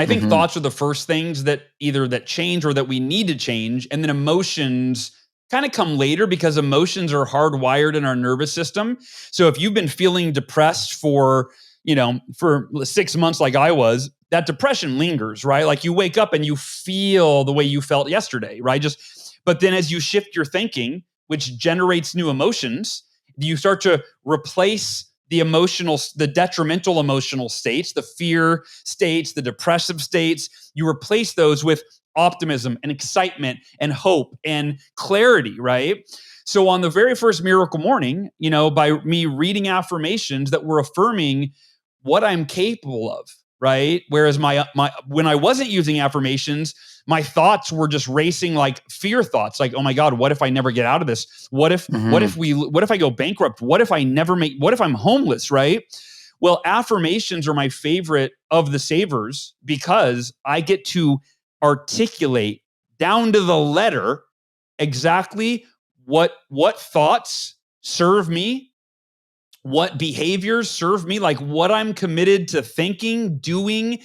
I think thoughts are the first things that either that change or that we need to change. And then emotions kind of come later because emotions are hardwired in our nervous system. So if you've been feeling depressed for 6 months like I was, that depression lingers, right? Like you wake up and you feel the way you felt yesterday, right? But then as you shift your thinking, which generates new emotions, you start to replace the detrimental emotional states, the fear states, the depressive states. You replace those with optimism and excitement and hope and clarity, right? So on the very first miracle morning, by me reading affirmations that were affirming what I'm capable of, right? Whereas my when I wasn't using affirmations, my thoughts were just racing like fear thoughts, like, oh my God, what if I never get out of this? What if I go bankrupt? What if I'm homeless, right? Well, affirmations are my favorite of the savers because I get to articulate down to the letter exactly what thoughts serve me, what behaviors serve me, like what I'm committed to thinking, doing,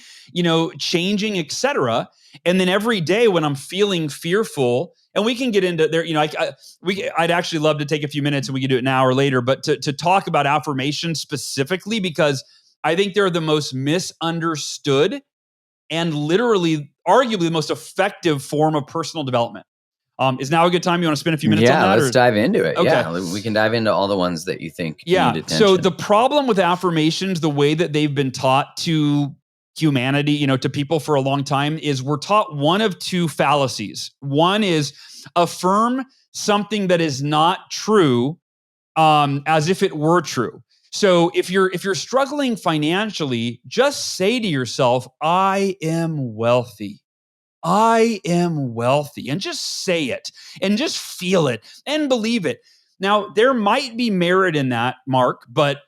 changing, etc. And then every day when I'm feeling fearful, and we can get into there, I'd actually love to take a few minutes and we can do it now or later, but to talk about affirmations specifically, because I think they're the most misunderstood and literally arguably the most effective form of personal development. Is now a good time? You want to spend a few minutes on that? Yeah, let's dive into it. Okay. Yeah, we can dive into all the ones that you think need attention. So the problem with affirmations, the way that they've been taught to humanity, to people for a long time, is we're taught one of two fallacies. One is affirm something that is not true as if it were true. So if you're struggling financially, just say to yourself, I am wealthy. I am wealthy, and just say it and just feel it and believe it. Now, there might be merit in that, Mark, but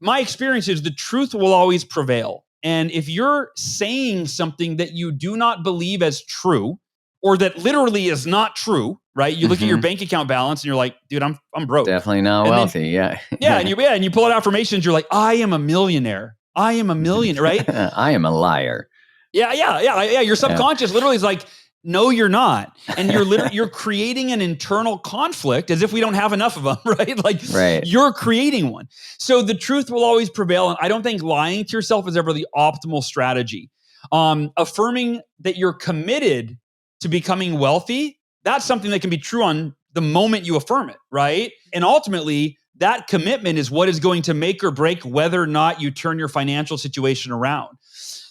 my experience is the truth will always prevail. And if you're saying something that you do not believe as true, or that literally is not true, right? You look at your bank account balance and you're like, dude, I'm broke. Definitely not wealthy. Yeah. And you pull out affirmations, you're like, I am a millionaire. I am a millionaire, right? I am a liar. Yeah. Your subconscious literally is like, no, you're not. And you're creating an internal conflict as if we don't have enough of them, right? You're creating one. So the truth will always prevail. And I don't think lying to yourself is ever the optimal strategy. Affirming that you're committed to becoming wealthy, that's something that can be true on the moment you affirm it, right? And ultimately, that commitment is what is going to make or break whether or not you turn your financial situation around.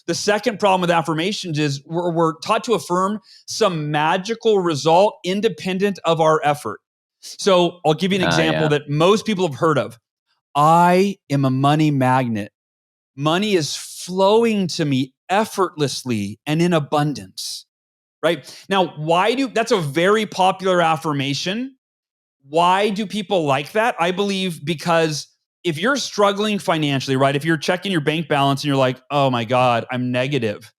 The second problem with affirmations is we're taught to affirm some magical result independent of our effort. So I'll give you an example that most people have heard of. I am a money magnet. Money is flowing to me effortlessly and in abundance, right? Now, that's a very popular affirmation. Why do people like that? I believe because if you're struggling financially, right? If you're checking your bank balance and you're like, oh my God, I'm negative.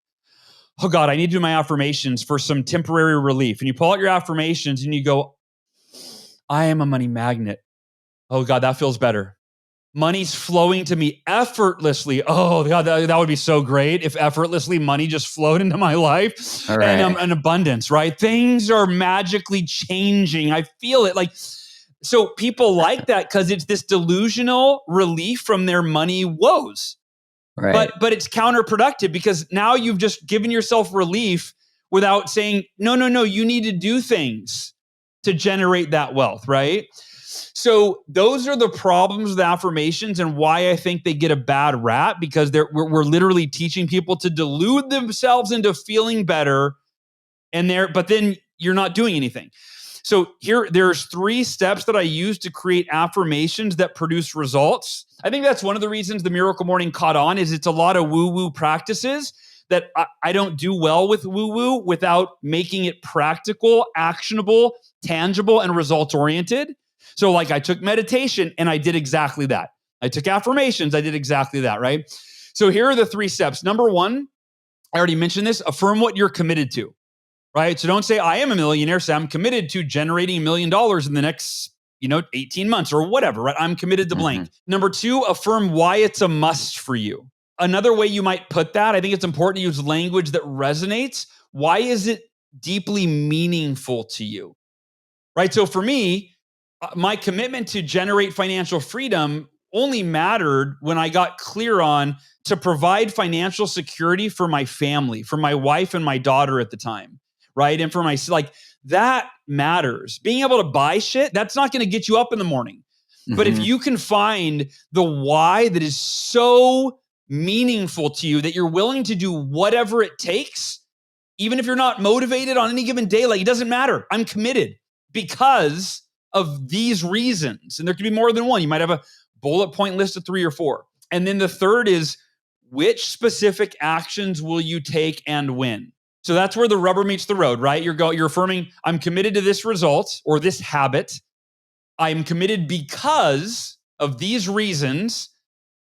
Oh God, I need to do my affirmations for some temporary relief. And you pull out your affirmations and you go, I am a money magnet. Oh God, that feels better. Money's flowing to me effortlessly. Oh God, that would be so great if effortlessly money just flowed into my life. Right. And an abundance, right? Things are magically changing. I feel it. So people like that because it's this delusional relief from their money woes. Right. But it's counterproductive because now you've just given yourself relief without saying, no, you need to do things to generate that wealth, right? So those are the problems with affirmations and why I think they get a bad rap, because we're literally teaching people to delude themselves into feeling better, but then you're not doing anything. So there's 3 steps that I use to create affirmations that produce results. I think that's one of the reasons the Miracle Morning caught on, is it's a lot of woo-woo practices that I don't do well with woo-woo without making it practical, actionable, tangible, and results-oriented. So I took meditation and I did exactly that. I took affirmations, I did exactly that, right? So here are the 3 steps. Number 1, I already mentioned this, affirm what you're committed to. Right? So don't say, I am a millionaire, say I'm committed to generating $1 million in the next, 18 months or whatever, right? I'm committed to blank. Number 2, affirm why it's a must for you. another way you might put that, I think it's important to use language that resonates. Why is it deeply meaningful to you? Right? So for me, my commitment to generate financial freedom only mattered when I got clear on to provide financial security for my family, for my wife and my daughter at the time, right? And for my, like, that matters. Being able to buy shit, that's not going to get you up in the morning. But if you can find the why that is so meaningful to you that you're willing to do whatever it takes, even if you're not motivated on any given day, like, it doesn't matter. I'm committed because of these reasons. And there could be more than one. You might have a bullet point list of 3 or 4. And then the third is, which specific actions will you take and when? So that's where the rubber meets the road, right? You're affirming, I'm committed to this result or this habit. I'm committed because of these reasons.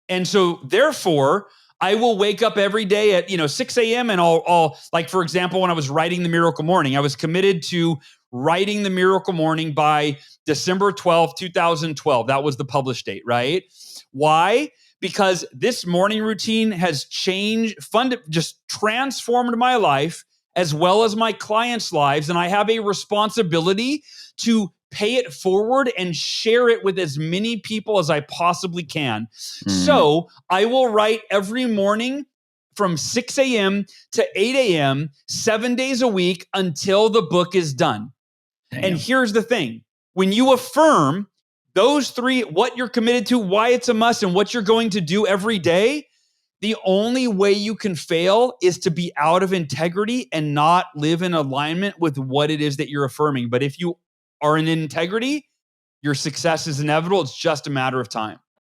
And so therefore, I will wake up every day at 6 a.m. and I'll like, for example, when I was writing the Miracle Morning, I was committed to writing the Miracle Morning by December 12th, 2012. That was the published date, right? Why? Because this morning routine has just transformed my life as well as my clients' lives. And I have a responsibility to pay it forward and share it with as many people as I possibly can. So I will write every morning from 6 a.m. to 8 a.m., 7 days a week until the book is done. Damn. And here's the thing. When you affirm those 3, what you're committed to, why it's a must, and what you're going to do every day, the only way you can fail is to be out of integrity and not live in alignment with what it is that you're affirming. But if you are in integrity, your success is inevitable. It's just a matter of time.